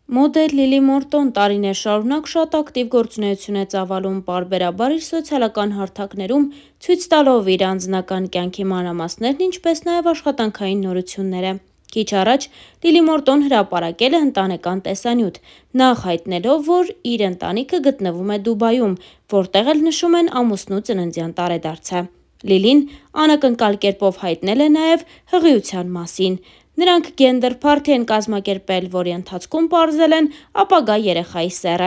Մոդել Լիլի Մորտոն տարիներ շարունակ շատ ակտիվ գործունեություն է ծավալում պարբերաբար իր սոցիալական հարթակներում, ցույց տալով իր անձնական կյանքի մանրամասներն, ինչպես նաև աշխատանքային նորությունները։ Քիչ առաջ Լիլի Մորտոն հրապարակել է ընտանեկան տեսանյութ, նախ հայտնելով, որ իր ընտանիքը գտնվում է Դուբայում, որտեղ էլ նշում են ամուսնու ծննդյան տարեդարձը։ Լիլին անակնկալ կերպով հայտնել է նաև հղիության մասին։ Նրանք գենդեր փարթի են կազմակերպել, որի ընթացքում պարզել են ապագա երեխայի սեռը։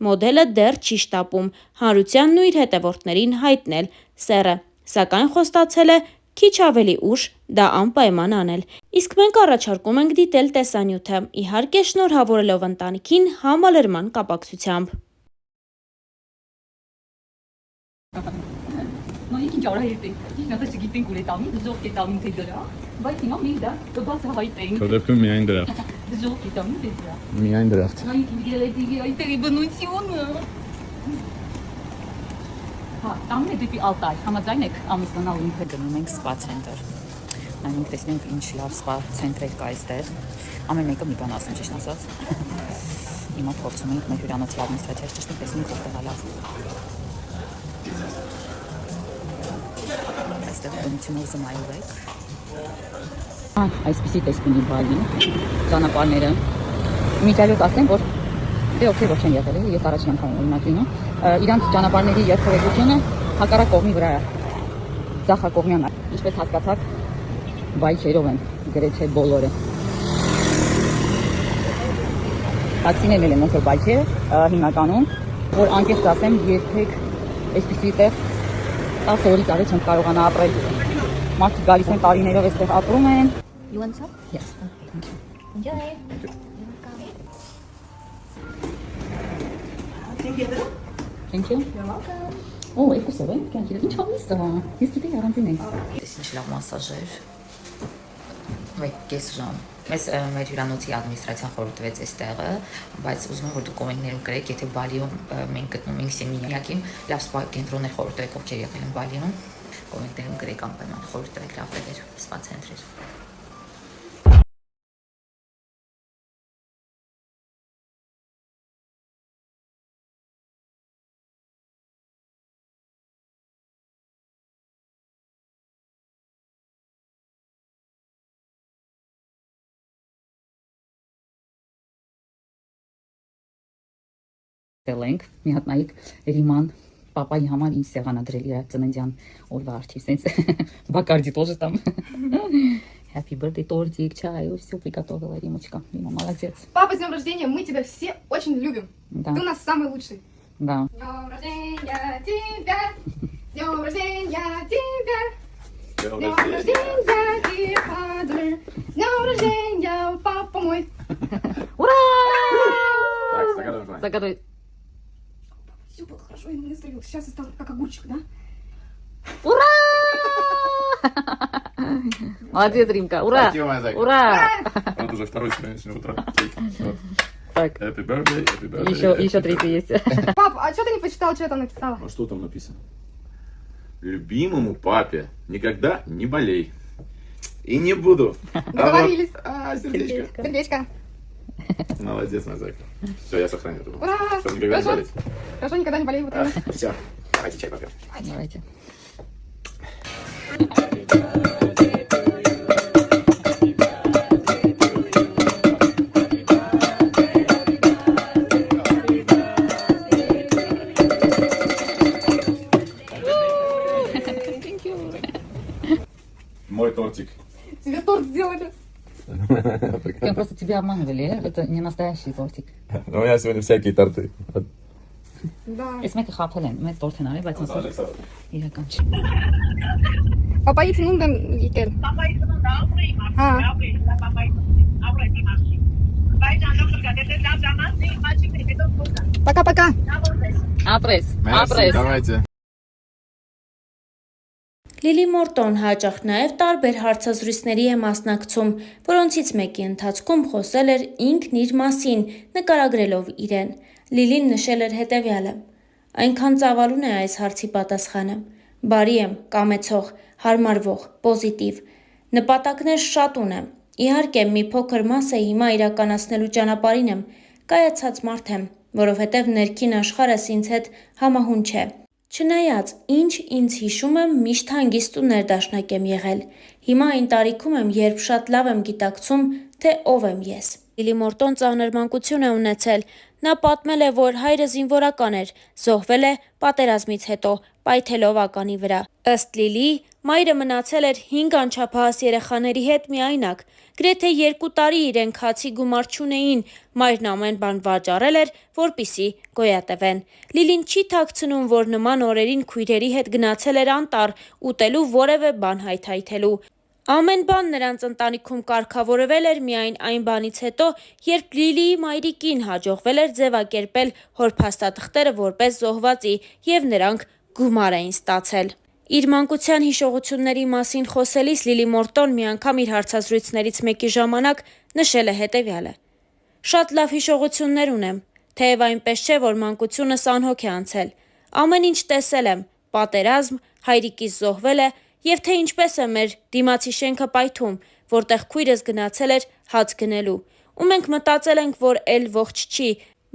Մոդելը դեռ չի շտապում հանրությանն ու իր հետևորդներին հայտնել սեռը, սակայն խոստացել է քիչ ավելի ուշ դա անպայման անել։ Իսկ մենք առաջարկում ենք դիտել տեսանյութը, իհարկե շնորհավորելով ընտանիքին համալրման կապակցությամբ։ Նույնիսկ ինչ արա հետ ենք, ինչ ասած չգիտենք ուր է տամին, դժոխք է տամին թե դրա, բայց հիմա մենք դա կբաց հայտենք։ Քո դեպքում միայն դրա։ Դժոխք է տամին թե դրա։ Միայն դրախտ։ Նայեք ինչ գելետիկի այստեղի բնությունը։ Հա, տամին է դեպի Ալտայ, համաձայն եք ամուսնանալ ինձ հետ գնում ենք սպա ցենտր։ Նայենք տեսնենք ինչ լավ սպա ցենտրեր կա այստեղ։ Ամեն մեկը մի բան ասում, ճիշտ ասած։ Հիմա փորձում ենք մեր հյուրանոցի ադմինիստրացիայից ճշտել, տեսնենք որտեղ է լավ։ Այստեղ բնությունը զմայով եք։ Այսպիսի տեսք ունի Բալին, ճանապարհները։ Միջայլոց ասեմ, որ դե օքեյ ոչ են եղել, ես առաջին անգամ օրինակ լինում։ Իրանց ճանապարհների երթևեկությունը հակառակ կողմի վրա է։ Ձախակողմյան է։ Ինչպես հասկացաք, բայչերով են գրեթե բոլորը։ Տաքսիներն են ոնց որ բայչերը հիմնականում, որ անկեղծ ասեմ, երբեք այսպիսի տեղ 10 օրից առաջ չեմ կարողանա ապրել։ Մարդիկ գալիս են տարիներով այստեղ ապրում են։ You want some? Yes. Thank you. Enjoy. Thank you. You're welcome. Oh, երկուսով է։ Կյանք իրեն ինչ ամիս դա։ Ես դիտի առանձին ենք։ Դες ինչ լավ մասաժեր։ Մեկ կես ժամ։ Մեզ մեր հյուրանոցի ադմինիստրացիան խորհրդվեց այս տեղը, բայց ուզում եմ որ դուք կոմենտներում գրեք, եթե Բալիում մենք գտնում ենք Սեմինյակին, լավ սպա կենտրոններ խորհրդվեք, ովքեր եղել են Բալիում, կոմենտներում գրեք անպայման խորհրդվեք լավ տեղեր, սպա ցենտրեր։ Ենք մի հատ նայեք Ռիման պապայի համար ինչ սեղանադրել իր ծննդյան օրվա արդիվ, սենց Բակարդի тоже там. Happy birthday, тортик, чай, все приготовила Римочка. Рима, молодец. Папа, с днем рождения, мы тебя все очень любим. Да. Ты у нас самый лучший. Да. С днем рождения тебя, с днем рождения тебя, с днем рождения, dear father, с днем рождения, папа мой. Ура! Так, загадывай. Загадывай. Все было хорошо, я не настроил. Сейчас я стал как огурчик, да? Ура! Молодец, Римка, ура! Спасибо, моя зайка. Ура! Вот уже второй сегодня утро. Вот. Так, Happy birthday, happy birthday. еще третий есть. Пап, а что ты не почитал, что я там написала? А что там написано? Любимому папе никогда не болей. И не буду. Договорились. Сердечко. Сердечко. Молодец, моя зайка. Все, я сохраню это. Ура! Чтобы никогда не Хорошо. болеть. Хорошо, никогда не болей. Вот именно. Все, давайте чай попьем. Давайте. Мой тортик. Тебе торт сделали. Я просто тебя обманывали, это не настоящий тортик. У меня сегодня всякие торты. Да. Ես մեկը խափել են, մեծ տորտ են արել, բայց ասա իրական չի։ Papai ծնունդ եմ եկել։ Papai ծնունդ ապրի մասի, Հա։ ապրի մասի։ Բայց անջոք կգադեթե լավ ժամանցի, մաչիկների հետո փոքր։ Пока-пока. Լավ օրես։ Ապրես, Merci, ապրես։ давайте. Լիլի Մորտոն հաճախ նաև տարբեր հարցազրույցների է մասնակցում, որոնցից մեկի ընթացքում խոսել էր ինքն իր մասին, նկարագրելով իրեն։ Լիլին նշել էր հետևյալը. այնքան ծավալուն է այս հարցի պատասխանը։ Բարի եմ, կամեցող, հարմարվող, պոզիտիվ։ Նպատակներ շատ ունեմ։ Իհարկե, մի փոքր մասը հիմա իրականացնելու ճանապարհին եմ։ կայացած մարդ եմ, որովհետև ներքին աշխարհս ինձ հետ համահուն չէ։ Չնայած ինչ ինձ հիշում եմ, միշտ հանգիստ ու ներդաշնակ եմ եղել։ Հիմա այն տարիքում եմ, երբ շատ լավ եմ գիտակցում, թե ով եմ ես։ Լիլի Մորտոն ծանր մանկություն է ունեցել։ Նա պատմել է, որ հայրը զինվորական էր, զոհվել է պատերազմից հետո, պայթելով ականի վրա։ Ըստ Լիլիի, մայրը մնացել էր 5 անչափահաս երեխաների հետ միայնակ։ Գրեթե 2 տարի իրեն քացի գումար չունեին, մայրն ամեն բան վաճառել էր, որպիսի գոյատևեն։ Լիլին չի թաքցնում, որ նման օրերին քույրերի հետ գնացել էր անտառ, ուտելու որևէ բան հայթայթելու։ Ամեն բան նրանց ընտանիքում կարգավորվել էր միայն այն բանից հետո, երբ Լիլիի մայրիկին հաջողվել էր ձևակերպել հոր փաստաթղթերը որպես զոհվածի և նրանք գումար էին ստացել։ Իր մանկության հիշողությունների մասին խոսելիս Լիլի Մորտոն մի անգամ իր հարցազրույցներից մեկի ժամանակ նշել է հետևյալը. «Շատ լավ հիշողություններ ունեմ, թեև այնպես չէ, որ մանկությունս անհոգ է անցել։ Ամեն ինչ տեսել եմ՝ պատերազմ, հայրիկիս զոհվելը և թե ինչպես է մեր դիմացի շենքը պայթում, որտեղ քույրս գնացել էր հաց գնելու, ու մենք մտածել ենք, որ էլ ողջ չի,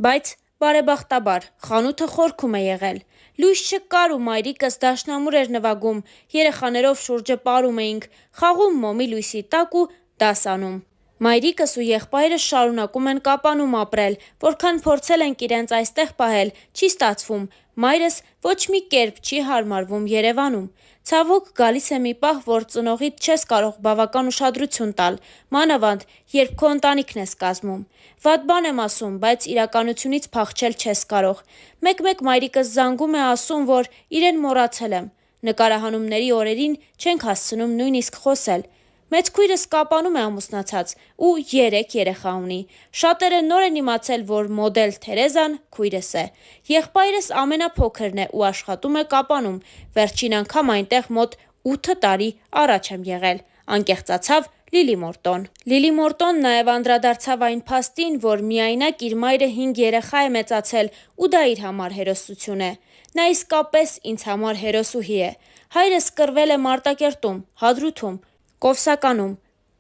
բայց բարեբախտաբար խանութը խորքում է եղել։ Լույս չկար ու մայրիկս դաշնամուր էր նվագում, երեխաներով շուրջը պարում էինք, խաղում մոմի լույսի տակ ու դաս անում։ Մայրիկս ու եղբայրս շարունակում են Կապանում ապրել, որքան փորձել ենք իրենց այստեղ պահել, չի ստացվում, մայրս ոչ մի կերպ չի հարմարվում Երևանում։ Ցավոք գալիս է մի պահ, որ ծնողիդ չես կարող բավական ուշադրություն տալ, մանավանդ, երբ քո ընտանիքն ես կազմում։ Վատ բան եմ ասում, բայց իրականությունից փախչել չես կարող։ Մեկ-մեկ մայրիկս զանգում է ասում, որ իրեն մոռացել եմ։ Նկարահանումների օրերին չենք հասցնում նույնիսկ խոսել։ Մեծ քույրս Կապանում է ամուսնացած ու 3 երեխա ունի։ Շատերը նոր են իմացել, որ մոդել Թերեզան քույրս է։ Եղբայրս ամենափոքրն է ու աշխատում է Կապանում։ Վերջին անգամ այնտեղ մոտ 8 տարի առաջ եմ եղել, անկեղծացավ Լիլի Մորտոն։ Լիլի Մորտոն նաև անդրադարձավ այն փաստին, որ միայնակ իր մայրը 5 երեխա է մեծացել ու դա իր համար հերոսություն է։ Նա իսկապես ինձ համար հերոսուհի է։ Հայրս կռվել է Մարտակերտում, Հադրութում, Կովսականում,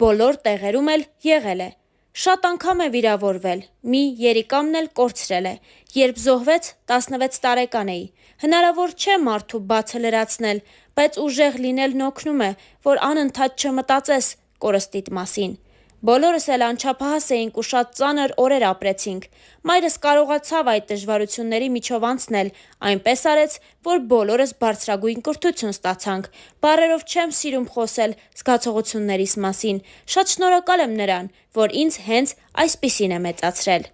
բոլոր տեղերում էլ եղել է։ Շատ անգամ է վիրավորվել, մի երիկամն էլ կորցրել է։ Երբ զոհվեց, 16 տարեկան էի։ Հնարավոր չէ մարդու բացը լրացնել, բայց ուժեղ լինելն օգնում է, որ անընդհատ չմտածես կորստիդ մասին։ Բոլորս էլ անչափահաս էինք ու շատ ծանր օրեր ապրեցինք։ Մայրս կարողացավ այդ դժվարությունների միջով անցնել, այնպես արեց, որ բոլորս բարձրագույն կրթություն ստացանք։ Բառերով չեմ սիրում խոսել զգացողություններիս մասին։ Շատ շնորհակալ եմ նրան, որ ինձ հենց այսպիսին է մեծացրել։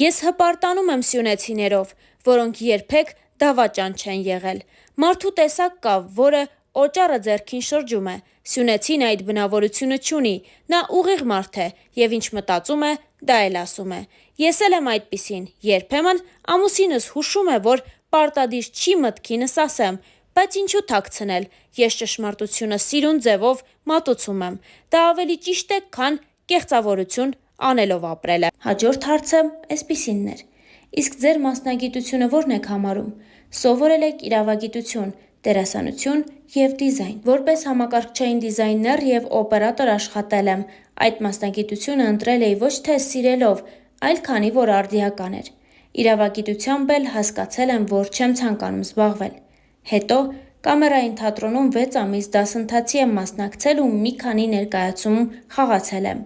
Ես հպարտանում եմ սյունեցիներով, որոնք երբեք դավաճան չեն եղել։ Մարդու տեսակ կա, որը օճառը ձեռքին շրջում է։ Սյունեցին այդ բնավորությունը չունի, նա ուղիղ մարդ է և ինչ մտածում է, դա էլ ասում է։ Ես էլ եմ այդպիսին, երբեմն ամուսինս հուշում է, որ պարտադիր չի մտքինս ասեմ, բայց ինչու թաքցնել, ես ճշմարտությունը սիրուն ձևով մատուցում եմ։ Դա ավելի ճիշտ է, քան կեղծավորություն անելով ապրելը։ Հաջորդ հարցը էսպիսինն էր. իսկ ձեր մասնագիտությունը ո՞րն եք համարում։ Սովորել եք իրավագիտություն, դերասանություն և դիզայն։ Որպես համակարգչային դիզայներ և օպերատոր աշխատել եմ, այդ մասնագիտությունը ընտրել էի ոչ թե սիրելով, այլ քանի որ արդիական էր։ Իրավագիտությամբ էլ հասկացել եմ, որ չեմ ցանկանում զբաղվել։ Հետո կամերային թատրոնում 6 ամիս դասընթացի եմ մասնակցել ու մի քանի ներկայացում խաղացել եմ։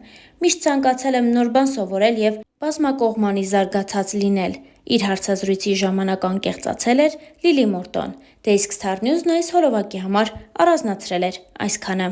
Միշտ ցանկացել եմ նոր բան սովորել և բազմակողմանի զարգացած լինել։ Իր հարցազրույցի ժամանակ անկեղծացել էր Լիլի Մորտոն, դե իսկ Star News-ն այս հոլովակի համար առանձնացրել էր այսքանը։